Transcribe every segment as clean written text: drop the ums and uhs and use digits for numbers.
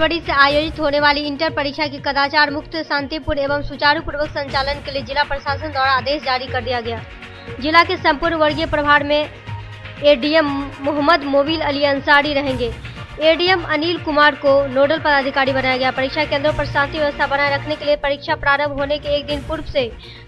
फरवरी से आयोजित होने वाली इंटर परीक्षा की कदाचार मुक्त, शांतिपूर्ण एवं सुचारू पूर्वक संचालन के लिए जिला प्रशासन द्वारा आदेश जारी कर दिया गया। जिला के संपूर्ण वर्गीय प्रभार में एडीएम मोहम्मद मोबिल अली अंसारी रहेंगे। एडीएम अनिल कुमार को नोडल पदाधिकारी बनाया गया। परीक्षा केंद्रों पर शांति व्यवस्था बनाए रखने के लिए परीक्षा प्रारंभ होने के एक दिन पूर्व से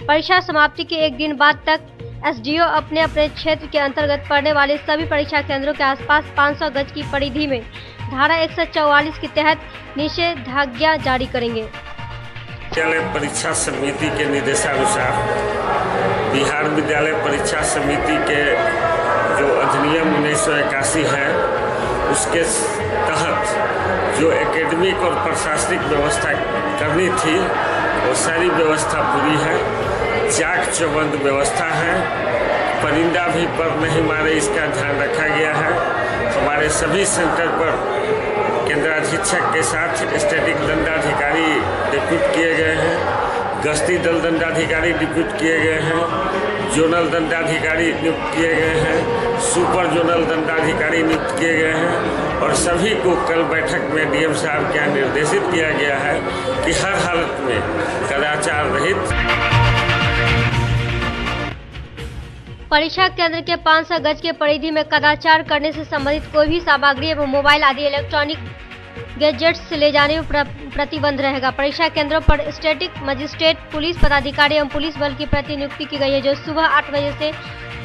परीक्षा समाप्ति के एक दिन बाद तक एसडीओ अपने अपने क्षेत्र के अंतर्गत पड़ने वाले सभी परीक्षा केंद्रों के आसपास 500 गज की परिधि में धारा 144 के तहत निषेधाज्ञा जारी करेंगे। विद्यालय परीक्षा समिति के निर्देशानुसार बिहार विद्यालय परीक्षा समिति के जो अधिनियम 1981 है उसके तहत जो एकेडमिक और प्रशासनिक व्यवस्था करनी थी वो सारी व्यवस्था पूरी है। चाक चौबंद व्यवस्था है। परिंदा भी पर नहीं मारे इसका ध्यान रखा गया है। हमारे सभी सेंटर पर केंद्राधीक्षक के साथ स्टैटिक दंडाधिकारी डिप्यूट किए गए हैं। गश्ती दल दंडाधिकारी डिप्यूट किए गए हैं। जोनल दंडाधिकारी नियुक्त किए गए हैं। सुपर जोनल दंडाधिकारी नियुक्त किए गए हैं और सभी को कल बैठक में डीएम साहब के यहाँ निर्देशित किया गया है कि हर हालत में कदाचार रहित परीक्षा केंद्र के 500 गज के परिधि में कदाचार करने से संबंधित कोई भी सामग्री एवं मोबाइल आदि इलेक्ट्रॉनिक गैजेट्स ले जाने में प्रतिबंध रहेगा। परीक्षा केंद्रों पर स्टैटिक मजिस्ट्रेट, पुलिस पदाधिकारी एवं पुलिस बल की प्रतिनियुक्ति की गई है, जो सुबह 8 बजे से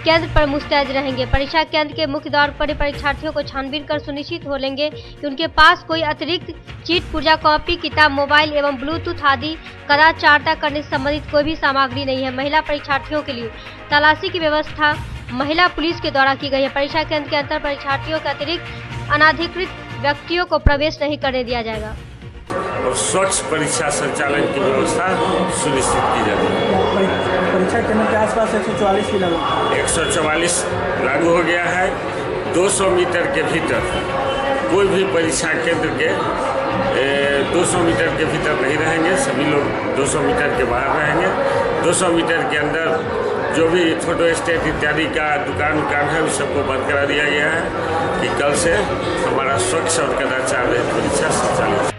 केंद्र पर मुस्तैद रहेंगे। परीक्षा केंद्र के मुख्य द्वार पर परीक्षार्थियों को छानबीन कर सुनिश्चित हो लेंगे कि उनके पास कोई अतिरिक्त चीट, पुर्जा, कॉपी, किताब, मोबाइल एवं ब्लूटूथ आदि कदाचारता करने से संबंधित कोई भी सामग्री नहीं है। महिला परीक्षार्थियों के लिए तलाशी की व्यवस्था महिला पुलिस के द्वारा की गई है। परीक्षा केंद्र के अंदर परीक्षार्थियों के अतिरिक्त अनाधिकृत व्यक्तियों को प्रवेश नहीं करने दिया जाएगा और स्वच्छ परीक्षा संचालन की व्यवस्था सुनिश्चित की जाती है। परीक्षा केंद्र के आसपास 144 की लागू 144 लागू हो गया है। 200 मीटर के भीतर कोई भी परीक्षा केंद्र के 200 मीटर के भीतर नहीं रहेंगे। सभी लोग 200 मीटर के बाहर रहेंगे। 200 मीटर के अंदर जो भी फोटो स्टेट इत्यादि का दुकान है उस सबको बंद करा दिया गया है कि कल से हमारा स्वच्छ और कदाचार रहित परीक्षा संचालित।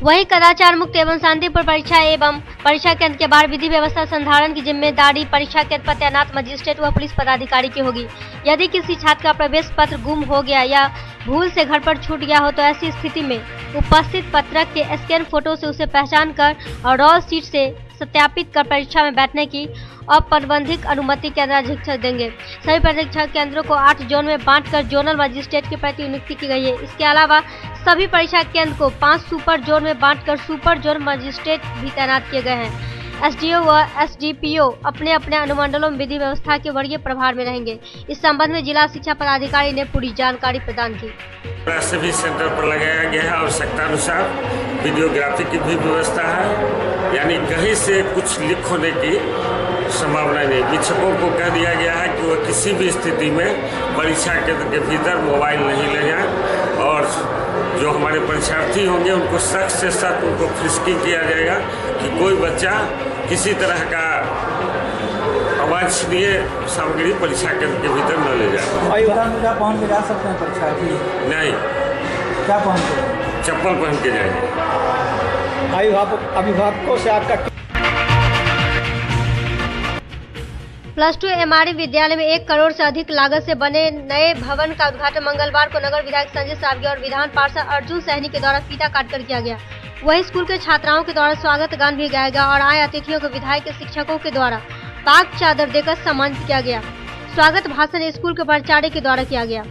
वहीं कदाचार मुक्त एवं शांतिपूर्ण परीक्षा एवं परीक्षा केंद्र के बाहर विधि व्यवस्था संधारण की जिम्मेदारी परीक्षा केंद्र पर तैनात मजिस्ट्रेट व पुलिस पदाधिकारी की होगी। यदि किसी छात्र का प्रवेश पत्र गुम हो गया या भूल से घर पर छूट गया हो तो ऐसी स्थिति में उपस्थित पत्रक के स्कैन फोटो से उसे पहचान कर और रॉल सीट से सत्यापित कर परीक्षा में बैठने की अप्रबंधित अनुमति केंद्राधीक्षक देंगे। सभी परीक्षा केंद्रों को 8 जोन में बांटकर जोनल मजिस्ट्रेट की प्रतिनियुक्ति की गई है। इसके अलावा सभी परीक्षा केंद्र को 5 सुपर जोन में बांटकर सुपर जोन मजिस्ट्रेट भी तैनात किए गए हैं। एसडीओ व एसडीपीओ अपने अपने अनुमंडलों में विधि व्यवस्था के वर्गीय प्रभार में रहेंगे। इस संबंध में जिला शिक्षा पदाधिकारी ने पूरी जानकारी प्रदान की। सभी सेंटर पर लगाया गया है। आवश्यकतानुसार वीडियोग्राफी की भी व्यवस्था है, यानी कहीं से कुछ लीक होने की संभावना नहीं। शिक्षकों को कह दिया गया है कि वह किसी भी स्थिति में परीक्षा केंद्र के भीतर मोबाइल नहीं ले जाएं और जो हमारे परीक्षार्थी होंगे उनको सख्त से सख्त उनको फ्रिस्किंग किया जाएगा कि कोई बच्चा किसी तरह का अवांछनीय सामग्री परीक्षा केंद्र के भीतर न ले जाए। क्या पहन के जा सकते हैं परीक्षार्थी? नहीं। क्या पहन के? चप्पल पहन के जाएंगे। अभिभावकों से आपका +2 एमआरई विद्यालय में 1 करोड़ से अधिक लागत से बने नए भवन का उद्घाटन मंगलवार को नगर विधायक संजय सावगी और विधान पार्षद अर्जुन सहनी के द्वारा फीता काटकर किया गया। वहीं स्कूल के छात्राओं के द्वारा स्वागत गान भी गाया गया और आए अतिथियों को विधायक के शिक्षकों के द्वारा पाक चादर देकर सम्मानित किया गया। स्वागत भाषण स्कूल के प्राचार्य के द्वारा किया गया।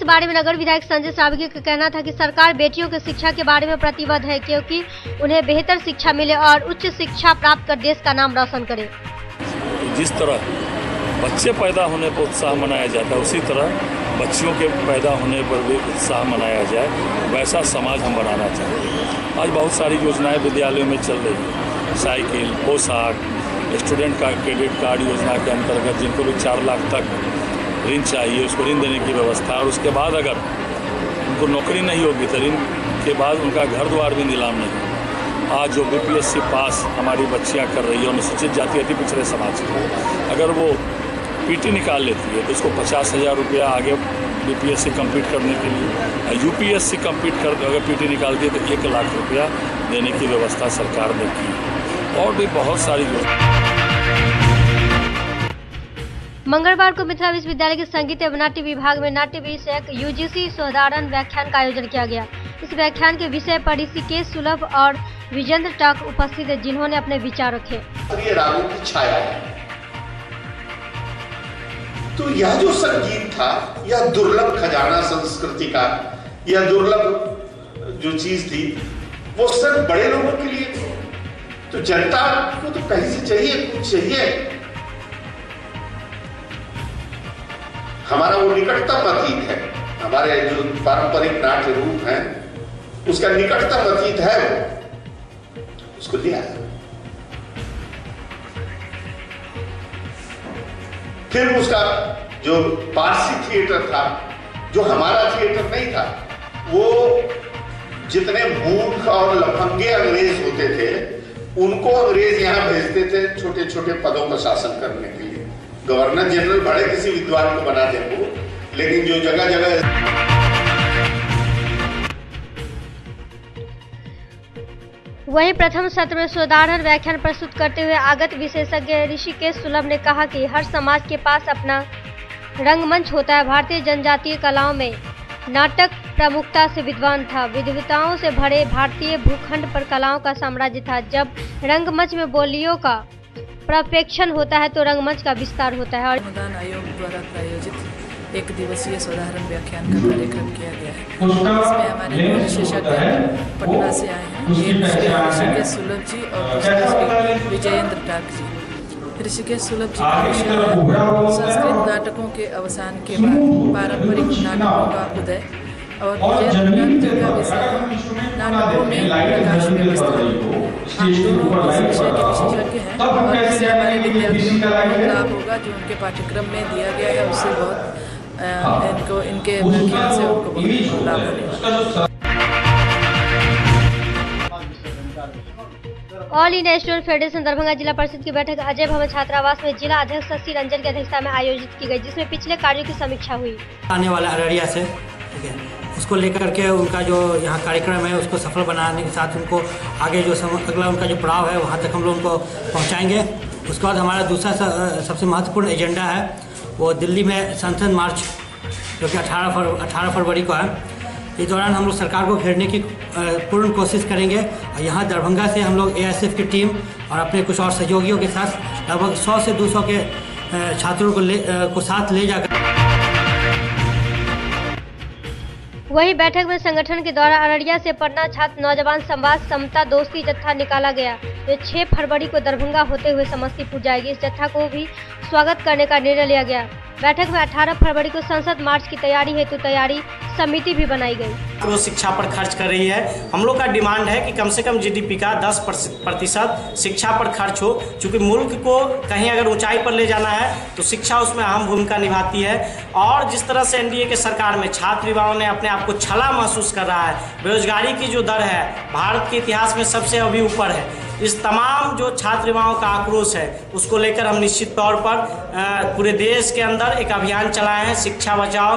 बारे में नगर विधायक संजय सावगी का कहना था कि सरकार बेटियों की शिक्षा के बारे में प्रतिबद्ध है, क्योंकि उन्हें बेहतर शिक्षा मिले और उच्च शिक्षा प्राप्त कर देश का नाम रोशन करे। जिस तरह बच्चे पैदा होने पर उत्साह मनाया जाता है, उसी तरह बच्चियों के पैदा होने पर भी उत्साह मनाया जाए, वैसा समाज हम बनाना चाहते हैं। आज बहुत सारी योजनाएं विद्यालयों में चल रही हैं, साइकिल, पोशाक, स्टूडेंट का क्रेडिट कार्ड योजना के अंतर्गत जिनको भी 4 लाख तक ऋण चाहिए उसको ऋण देने की व्यवस्था, और उसके बाद अगर उनको नौकरी नहीं होगी तो ऋण के बाद उनका घर द्वार भी नीलाम नहीं। आज जो BPSC पास हमारी बच्चियां कर रही है अनुसूचित जाति अति पिछड़े समाज की, अगर वो PT निकाल लेती है तो उसको 50,000 रुपया आगे BPSC कंप्लीट करने के लिए, UPSC कंप्लीट कर अगर PT निकालती है तो 1 लाख रुपया देने की व्यवस्था सरकार ने की, और भी बहुत सारी मंगलवार को मिथिला विश्वविद्यालय के संगीत एवं नाट्य विभाग में नाट्य विषयक UGC साधारण व्याख्यान का आयोजन किया गया। इस व्याख्यान के विषय पर ऋषिकेश सुलभ और विजेंद्र टाक उपस्थित है, जिन्होंने अपने विचार रखे। रागों की छाया है, तो यह जो संगीत था, यह दुर्लभ खजाना संस्कृति का, यह दुर्लभ जो चीज थी, वो सिर्फ बड़े लोगों के लिए थी। तो जनता को तो कहीं से चाहिए, कुछ चाहिए। हमारा वो निकटतम अतीत है, हमारे जो पारंपरिक नाट्य रूप हैं उसका निकटतम अतीत है, वो उसको लिया है। फिर उसका जो पारसी थिएटर था, जो हमारा थिएटर नहीं था, वो जितने मूर्ख और लफंगे अंग्रेज होते थे उनको अंग्रेज यहां भेजते थे छोटे छोटे पदों पर शासन करने के लिए। गवर्नर जनरल बड़े किसी विद्वान को बना दे वो, लेकिन जो जगह जगह वहीं प्रथम सत्र में साधारण व्याख्यान प्रस्तुत करते हुए आगत विशेषज्ञ ऋषिकेश सुलभ ने कहा कि हर समाज के पास अपना रंगमंच होता है। भारतीय जनजातीय कलाओं में नाटक प्रमुखता से विद्वान था। विविधताओं से भरे भारतीय भूखंड पर कलाओं का साम्राज्य था। जब रंगमंच में बोलियों का प्रक्षेपण होता है तो रंगमंच का विस्तार होता है। अनुदान आयोग द्वारा प्रायोजित 1 दिवसीय साधारण व्याख्यान का कार्यक्रम किया गया है। इसमें हमारे विशेषज्ञ पटना से आए हैं, ऋषिकेश सुलभ जी और दूसरे विजयेंद्र टाक जी। ऋषिकेश सुलभ जी का विषय है संस्कृत नाटकों के अवसान के बाद पारंपरिक नाटकों का उदय, और विजयेंद्र टाक जी का विषय नाटकों में प्रकाश व्यवस्था। हम दोनों इस विषय के विशेषज्ञ हैं और इससे हमारे विद्यार्थियों को बहुत लाभ होगा। जो उनके पाठ्यक्रम में दिया गया है उससे बहुत इनके व्याख्यान से उनको बहुत लाभ होने वाला है। All India student federation Darbhanga जिला परिषद की बैठक अजय भवन छात्रावास में जिला अध्यक्ष शशि रंजन की अध्यक्षता में आयोजित की गई, जिसमें पिछले कार्यों की समीक्षा हुई। आने वाला अररिया से ठीक है, उसको लेकर के उनका जो यहाँ कार्यक्रम है उसको सफल बनाने के साथ उनको आगे जो अगला उनका जो पड़ाव है वहाँ तक हम लोग उनको पहुँचाएंगे। उसके बाद हमारा दूसरा सबसे महत्वपूर्ण एजेंडा है वो दिल्ली में संसद मार्च, जो कि 18 फरवरी को है। इस दौरान हम लोग सरकार को घेरने की पूर्ण कोशिश करेंगे। यहाँ दरभंगा से हम लोग ASF की टीम और अपने कुछ और सहयोगियों के साथ लगभग 100 से 200 के छात्रों को साथ ले जाकर। वहीं बैठक में संगठन के द्वारा अररिया से पटना छात्र नौजवान संवाद समता दोस्ती जत्था निकाला गया, जो 6 फरवरी को दरभंगा होते हुए समस्तीपुर जाएगी। इस जत्था को भी स्वागत करने का निर्णय लिया गया। बैठक में 18 फरवरी को संसद मार्च की तैयारी हेतु तैयारी समिति भी बनाई गई। वो शिक्षा पर खर्च कर रही है। हम लोग का डिमांड है कि कम से कम GDP का 10% शिक्षा पर खर्च हो, क्योंकि मुल्क को कहीं अगर ऊंचाई पर ले जाना है तो शिक्षा उसमें अहम भूमिका निभाती है। और जिस तरह से NDA के सरकार में छात्र युवाओं ने अपने आप को छला महसूस कर रहा है, बेरोजगारी की जो दर है भारत के इतिहास में सबसे अभी ऊपर है। इस तमाम जो छात्र युवाओं का आक्रोश है उसको लेकर हम निश्चित तौर पर पूरे देश के अंदर एक अभियान चलाए हैं, शिक्षा बचाओ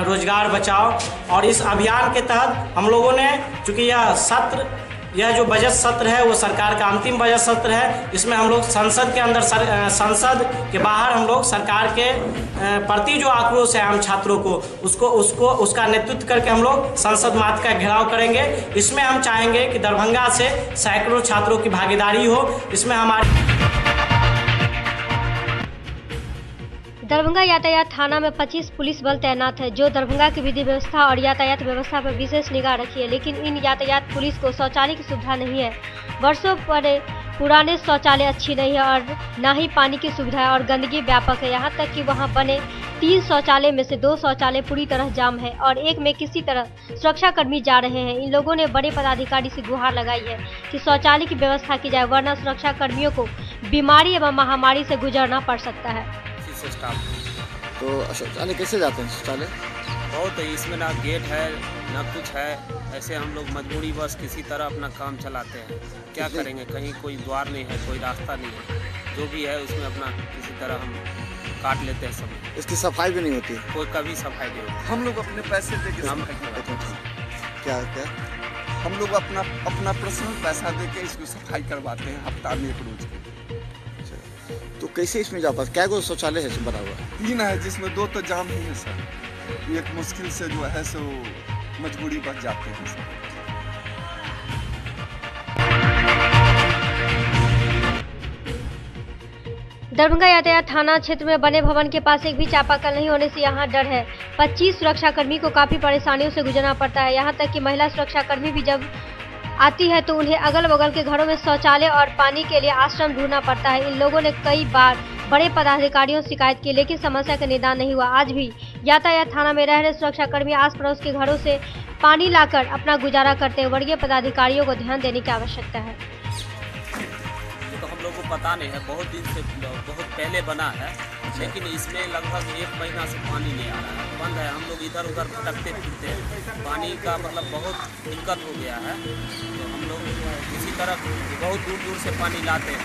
रोजगार बचाओ। और इस अभियान के तहत हम लोगों ने, चूँकि यह जो बजट सत्र है वो सरकार का अंतिम बजट सत्र है, इसमें हम लोग संसद के अंदर संसद के बाहर हम लोग सरकार के प्रति जो आक्रोश है आम छात्रों को उसका नेतृत्व करके हम लोग संसद मार्च का घेराव करेंगे। इसमें हम चाहेंगे कि दरभंगा से सैकड़ों छात्रों की भागीदारी हो। इसमें हमारे दरभंगा यातायात थाना में 25 पुलिस बल तैनात है, जो दरभंगा की विधि व्यवस्था और यातायात व्यवस्था पर विशेष निगाह रखी है। लेकिन इन यातायात पुलिस को शौचालय की सुविधा नहीं है। वर्षों पुराने शौचालय अच्छी नहीं है और न ही पानी की सुविधा है और गंदगी व्यापक है। यहाँ तक कि वहाँ बने 3 शौचालय में से 2 शौचालय पूरी तरह जाम है और एक में किसी तरह सुरक्षा कर्मी जा रहे हैं। इन लोगों ने बड़े पदाधिकारी से गुहार लगाई है कि शौचालय की व्यवस्था की जाए, वरना सुरक्षा कर्मियों को बीमारी एवं महामारी से गुजरना पड़ सकता है। तो शौचालय कैसे जाते हैं? शौचालय बहुत है, इसमें ना गेट है ना कुछ है। ऐसे हम लोग मजबूरी बस किसी तरह अपना काम चलाते हैं। क्या करेंगे, कहीं कोई द्वार नहीं है, कोई रास्ता नहीं है, जो भी है उसमें अपना किसी तरह हम काट लेते हैं समय। इसकी सफाई भी नहीं होती? कोई कभी सफाई नहीं होती। हम लोग अपने पैसे दे के क्या हम लोग अपना पर्सनल पैसा दे के इसको सफाई करवाते हैं हफ्ता में 1 रोज की। तो कैसे इसमें जा पास? क्या शौचालय है बना हुआ? 3 है, जिसमें 2 तो जाम ही है सर। एक मुश्किल से जो है सो मजबूरी बच जाते हैं सर। दरभंगा यातायात थाना क्षेत्र में बने भवन के पास एक भी चापाकल नहीं होने से यहाँ डर है। 25 सुरक्षाकर्मी को काफी परेशानियों से गुजरना पड़ता है। यहाँ तक कि महिला सुरक्षाकर्मी भी जब आती है तो उन्हें अगल बगल के घरों में शौचालय और पानी के लिए आश्रम ढूंढना पड़ता है। इन लोगों ने कई बार बड़े पदाधिकारियों से शिकायत की, लेकिन समस्या का निदान नहीं हुआ। आज भी यातायात थाना में रह रहे सुरक्षाकर्मी आस पड़ोस के घरों से पानी लाकर अपना गुजारा करते हैं। वर्गीय पदाधिकारियों को ध्यान देने की आवश्यकता है। तो हम लोगों को पता नहीं है, बहुत दिन से बहुत पहले बना है, लेकिन इसमें लगभग 1 महीना से पानी नहीं आ रहा है, बंद है। हम लोग इधर उधर भटकते फिरते हैं, पानी का मतलब बहुत दिक्कत हो गया है। तो हम लोग किसी तरह बहुत दूर दूर से पानी लाते हैं।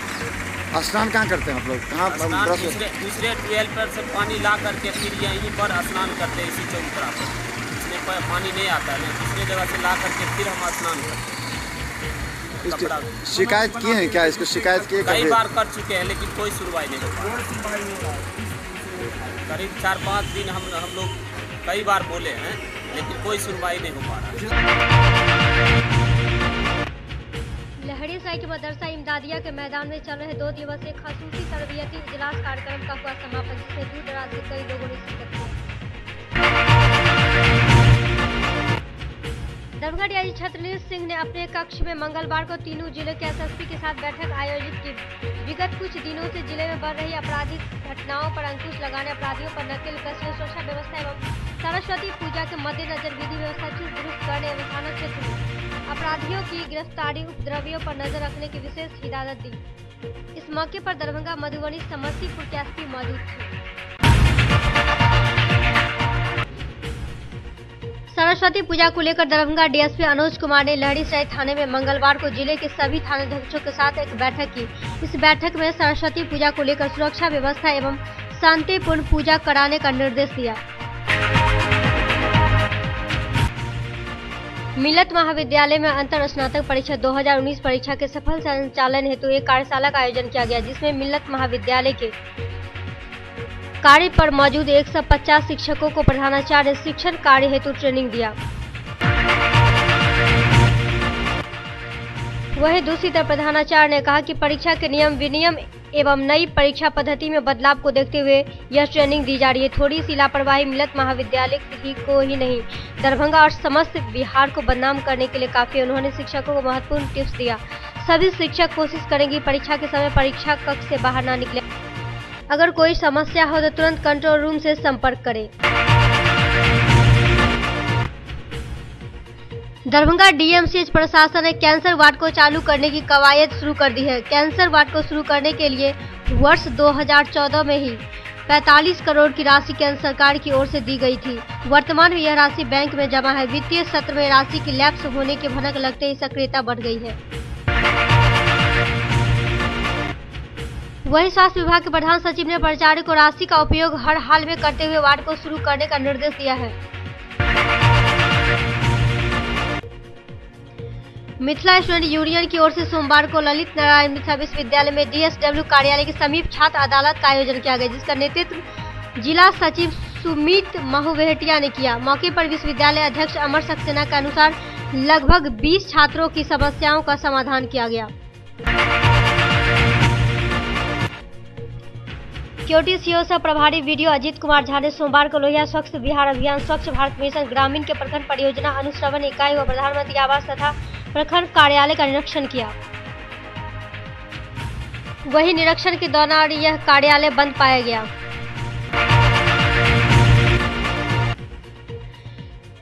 स्नान कहाँ करते हैं आप लोग? कहाँ? दूसरे ट्यूबवेल पर से पानी ला करके फिर यहीं पर स्नान करते हैं, इसी चौतरा पर। इसमें पानी नहीं आता है, दूसरी जगह से ला करके फिर हम स्नान करते हैं। शिकायत की है क्या? इसको शिकायत की? कई बार कर चुके हैं, लेकिन कोई सुनवाई नहीं हो पा रहा। करीब 4-5 दिन हम लोग कई बार बोले हैं, लेकिन कोई सुनवाई नहीं हो पा रहा। लहरियासराय के मदरसा इमदादिया के मैदान में चल रहे 2 दिवसीय खसूसी तरबियती इजलास कार्यक्रम का हुआ समापन, जिसमें दूर दराज से कई लोगों ने शिरकत की। दरभंगा डीआईजी छत्रनील सिंह ने अपने कक्ष में मंगलवार को तीनों जिलों के एसएसपी के साथ बैठक आयोजित की। विगत कुछ दिनों से जिले में बढ़ रही आपराधिक घटनाओं पर अंकुश लगाने, अपराधियों पर नकेल कसने, सुरक्षा व्यवस्था एवं सरस्वती पूजा के मद्देनजर विधि व्यवस्था चुस्त दुरुस्त करने एवं थाना क्षेत्र में अपराधियों की गिरफ्तारी, उपद्रवियों पर नजर रखने की विशेष हिदायत दी। इस मौके पर दरभंगा, मधुबनी, समस्तीपुर के एसपी मौजूद थे। सरस्वती पूजा को लेकर दरभंगा डीएसपी अनुज कुमार ने लहरियासराय थाने में मंगलवार को जिले के सभी थानाध्यक्षों के साथ एक बैठक की। इस बैठक में सरस्वती पूजा को लेकर सुरक्षा व्यवस्था एवं शांतिपूर्ण पूजा कराने का निर्देश दिया। मिलत महाविद्यालय में अंतर स्नातक परीक्षा 2019 परीक्षा के सफल संचालन हेतु एक कार्यशाला का आयोजन किया गया, जिसमें मिलत महाविद्यालय के कार्य पर मौजूद 150 शिक्षकों को प्रधानाचार्य शिक्षण कार्य हेतु ट्रेनिंग दिया। वहीं दूसरी तरफ प्रधानाचार्य ने कहा कि परीक्षा के नियम विनियम एवं नई परीक्षा पद्धति में बदलाव को देखते हुए यह ट्रेनिंग दी जा रही है। थोड़ी सी लापरवाही मिलत महाविद्यालय को ही नहीं, दरभंगा और समस्त बिहार को बदनाम करने के लिए काफी है। उन्होंने शिक्षकों को महत्वपूर्ण टिप्स दिया। सभी शिक्षक कोशिश करेंगे परीक्षा के समय परीक्षा कक्ष से बाहर न निकले। अगर कोई समस्या हो तो तुरंत कंट्रोल रूम से संपर्क करें। दरभंगा डीएमसीएच प्रशासन ने कैंसर वार्ड को चालू करने की कवायद शुरू कर दी है। कैंसर वार्ड को शुरू करने के लिए वर्ष 2014 में ही 45 करोड़ की राशि केंद्र सरकार की ओर से दी गई थी। वर्तमान में यह राशि बैंक में जमा है। वित्तीय सत्र में राशि की लैप्स होने की भनक लगते ही सक्रियता बढ़ गई है। वहीं स्वास्थ्य विभाग के प्रधान सचिव ने प्राचार्य को राशि का उपयोग हर हाल में करते हुए वार्ड को शुरू करने का निर्देश दिया है। मिथिला स्टूडेंट यूनियन की ओर से सोमवार को ललित नारायण मिथिला विश्वविद्यालय में डीएसडब्ल्यू कार्यालय के समीप छात्र अदालत का आयोजन किया गया, जिसका नेतृत्व जिला सचिव सुमित महुवेहटिया ने किया। मौके पर विश्वविद्यालय अध्यक्ष अमर सक्सेना के अनुसार लगभग 20 छात्रों की समस्याओं का समाधान किया गया। क्योटी सीओ सह प्रभारी वीडियो अजीत कुमार झा ने सोमवार को लोहिया स्वच्छ बिहार अभियान, स्वच्छ भारत मिशन ग्रामीण के प्रखंड परियोजना अनुश्रवण इकाई व प्रधानमंत्री आवास तथा प्रखंड कार्यालय का निरीक्षण किया। वहीं निरीक्षण के दौरान यह कार्यालय बंद पाया गया।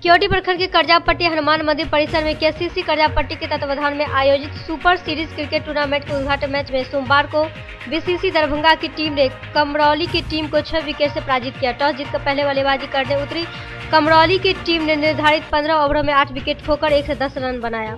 क्योटी प्रखंड के करजापट्टी हनुमान मंदिर परिसर में केसीसी करजापट्टी के तत्वावधान में आयोजित सुपर सीरीज क्रिकेट टूर्नामेंट के उद्घाटन मैच में सोमवार को बीसीसी दरभंगा की टीम ने कमरौली की टीम को 6 विकेट से पराजित किया। टॉस जीतकर पहले बल्लेबाजी करने उतरी कमरौली की टीम ने निर्धारित 15 ओवरों में 8 विकेट खोकर 110 रन बनाया।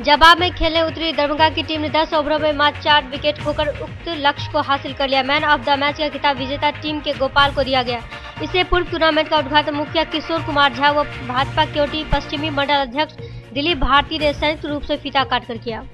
जवाब में खेलने उतरी दरभंगा की टीम ने 10 ओवरों में मात्र 4 विकेट खोकर उक्त लक्ष्य को हासिल कर लिया। मैन ऑफ द मैच का खिताब विजेता टीम के गोपाल को दिया गया। इससे पूर्व टूर्नामेंट का उद्घाटन मुखिया किशोर कुमार झा व भाजपा क्योटी पश्चिमी मंडल अध्यक्ष दिलीप भारती ने संयुक्त रूप से फीता काटकर किया।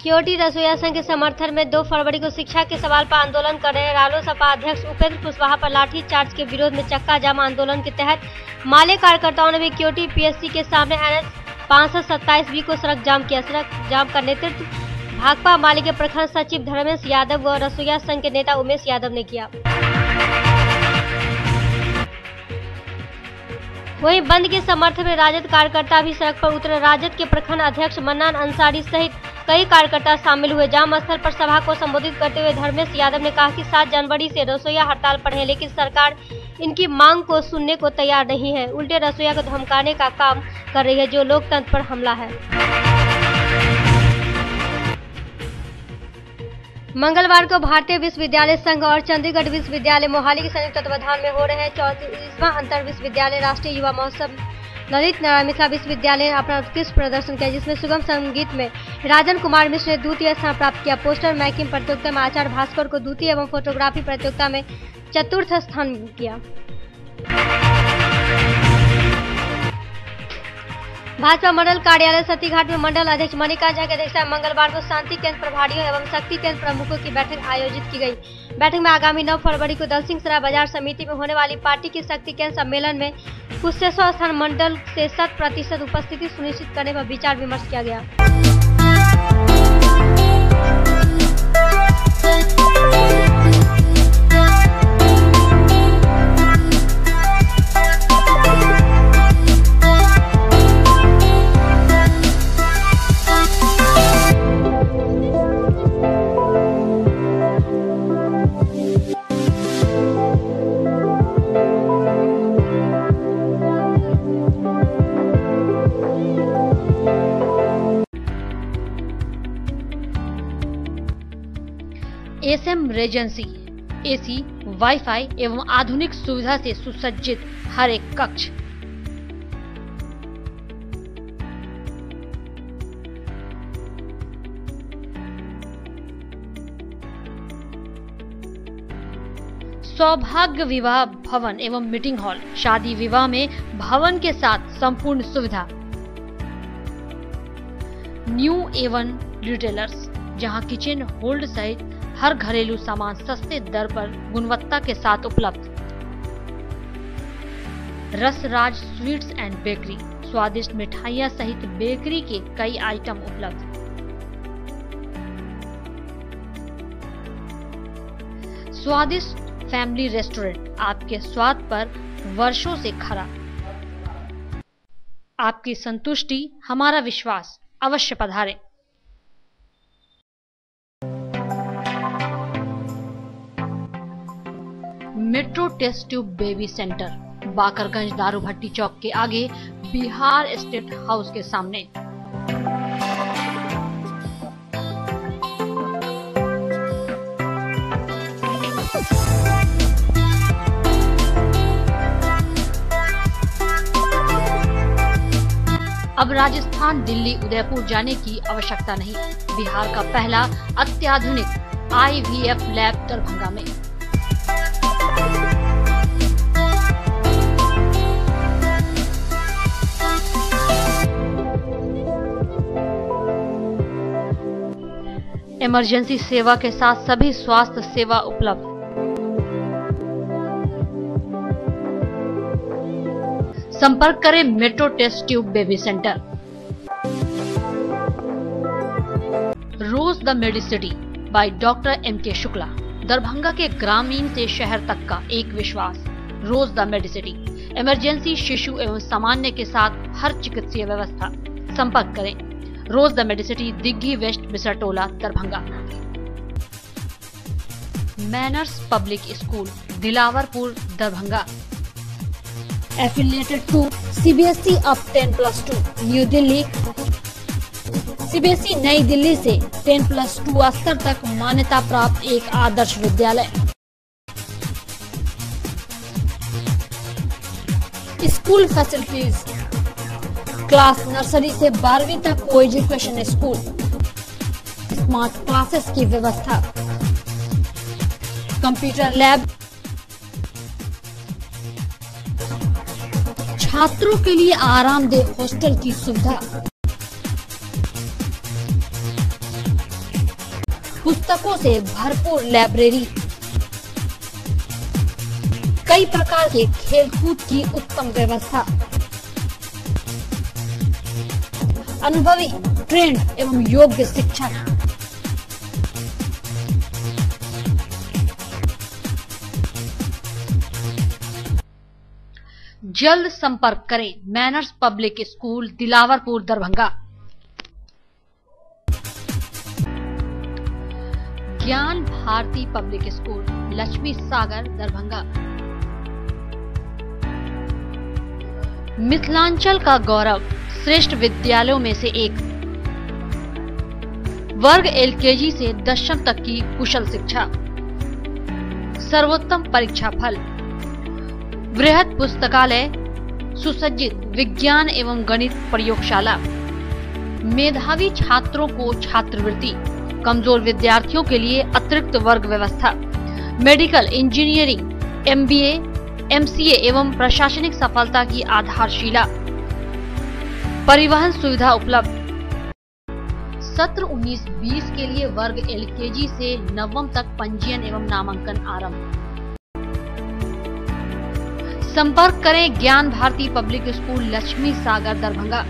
क्योटी रसोईया संघ के समर्थन में 2 फरवरी को शिक्षा के सवाल पर आंदोलन कर रहे रालोसपा अध्यक्ष उपेंद्र कुशवाहा पर लाठी चार्ज के विरोध में चक्का जाम आंदोलन के तहत माले कार्यकर्ताओं ने भी क्योटी पीएससी के सामने NH 527B को सड़क जाम किया। सड़क जाम का नेतृत्व भाकपा माले के प्रखंड सचिव धर्मेश यादव व रसोईया संघ के नेता उमेश यादव ने किया। वहीं बंद के समर्थन में राजद कार्यकर्ता भी सड़क पर उतरे। राजद के प्रखंड अध्यक्ष मन्नान अंसारी सहित कई कार्यकर्ता शामिल हुए। जाम स्थल पर सभा को संबोधित करते हुए धर्मेश यादव ने कहा कि 7 जनवरी से रसोईया हड़ताल पर है, लेकिन सरकार इनकी मांग को सुनने को तैयार नहीं है। उल्टे रसोईया को धमकाने का काम कर रही है, जो लोकतंत्र पर हमला है। मंगलवार को भारतीय विश्वविद्यालय संघ और चंडीगढ़ विश्वविद्यालय मोहाली के संयुक्त तत्वावधान में हो रहे 34वां अंतर विश्वविद्यालय राष्ट्रीय युवा महोत्सव ललित नारायण मिथिला विश्वविद्यालय ने अपना उत्कृष्ट प्रदर्शन किया, जिसमें सुगम संगीत में राजन कुमार मिश्र ने द्वितीय स्थान प्राप्त किया। पोस्टर मेकिंग प्रतियोगिता में आचार्य भास्कर को द्वितीय एवं फोटोग्राफी प्रतियोगिता में चतुर्थ स्थान किया। भाजपा मंडल कार्यालय सतीघाट में मंडल अध्यक्ष मनिका झा की अध्यक्षता में मंगलवार को शांति केंद्र प्रभारियों एवं शक्ति केंद्र प्रमुखों की बैठक आयोजित की गई। बैठक में आगामी 9 फरवरी को दलसिंह सराय बाजार समिति में होने वाली पार्टी की शक्ति केंद्र सम्मेलन में कुशेश्वर स्थान मंडल से 100% उपस्थिति सुनिश्चित करने पर विचार विमर्श किया गया। एसएम रेजेंसी एसी, वाईफाई एवं आधुनिक सुविधा से सुसज्जित हर एक कक्ष। सौभाग्य विवाह भवन एवं मीटिंग हॉल, शादी विवाह में भवन के साथ संपूर्ण सुविधा। न्यू एवन रिटेलर्स, जहां किचन होल्ड सहित हर घरेलू सामान सस्ते दर पर गुणवत्ता के साथ उपलब्ध। रसराज स्वीट्स एंड बेकरी, स्वादिष्ट मिठाइयां सहित बेकरी के कई आइटम उपलब्ध। स्वादिष्ट फैमिली रेस्टोरेंट, आपके स्वाद पर वर्षों से खरा। आपकी संतुष्टि हमारा विश्वास, अवश्य पधारें। Metro test tube baby centre, Bakarganj Daru Bhatti चौक के आगे, बिहार स्टेट हाउस के सामने। अब राजस्थान, दिल्ली, उदयपुर जाने की आवश्यकता नहीं। बिहार का पहला अत्याधुनिक IVF लैब दरभंगा में। इमरजेंसी सेवा के साथ सभी स्वास्थ्य सेवा उपलब्ध। संपर्क करें metro test tube baby centre. The Medicity by doctor M.K. Shukla. Darbhanga के ग्रामीण से शहर तक का एक विश्वास। रोज द मेडिसिटी, इमरजेंसी, शिशु एवं सामान्य के साथ हर चिकित्सीय व्यवस्था। संपर्क करें Rose the Medicity, Digghi West, Bisartola, Darbhanga. Manners Public School, Dilawarpur, Darbhanga. Affiliated to CBSE of 10+2, New Delhi. CBSE Nai Delhi से 10+2 स्तर तक मान्यता प्राप्त एक Adarsh Vidyalaya. School facilities, class nursery से 12वीं तक को एजुकेशन स्कूल, स्मार्ट क्लासेस की व्यवस्था, कंप्यूटर लैब, छात्रों के लिए आरामदेह हॉस्टल की सुविधा, पुस्तकों से भरपूर लाइब्रेरी, कई प्रकार के खेलकूद की उत्तम व्यवस्था, अनुभवी, ट्रेंड एवं योग्य शिक्षक। जल्द संपर्क करें manners Public School, Dilawarpur, Darbhanga. ज्ञान भारती पब्लिक स्कूल, लक्ष्मी सागर, दरभंगा। मिथिलांचल का गौरव, श्रेष्ठ विद्यालयों में से एक। वर्ग LKG से 10वीं तक की कुशल शिक्षा, सर्वोत्तम परीक्षा फल, बृहद पुस्तकालय, सुसज्जित विज्ञान एवं गणित प्रयोगशाला, मेधावी छात्रों को छात्रवृत्ति, कमजोर विद्यार्थियों के लिए अतिरिक्त वर्ग व्यवस्था, मेडिकल, इंजीनियरिंग, MBA, MCA एवं प्रशासनिक सफलता की आधारशिला, परिवहन सुविधा उपलब्ध। सत्र 19-20 के लिए वर्ग LKG से 9वीं तक पंजीयन एवं नामांकन आरंभ। संपर्क करें ज्ञान भारती पब्लिक स्कूल, लक्ष्मी सागर, दरभंगा।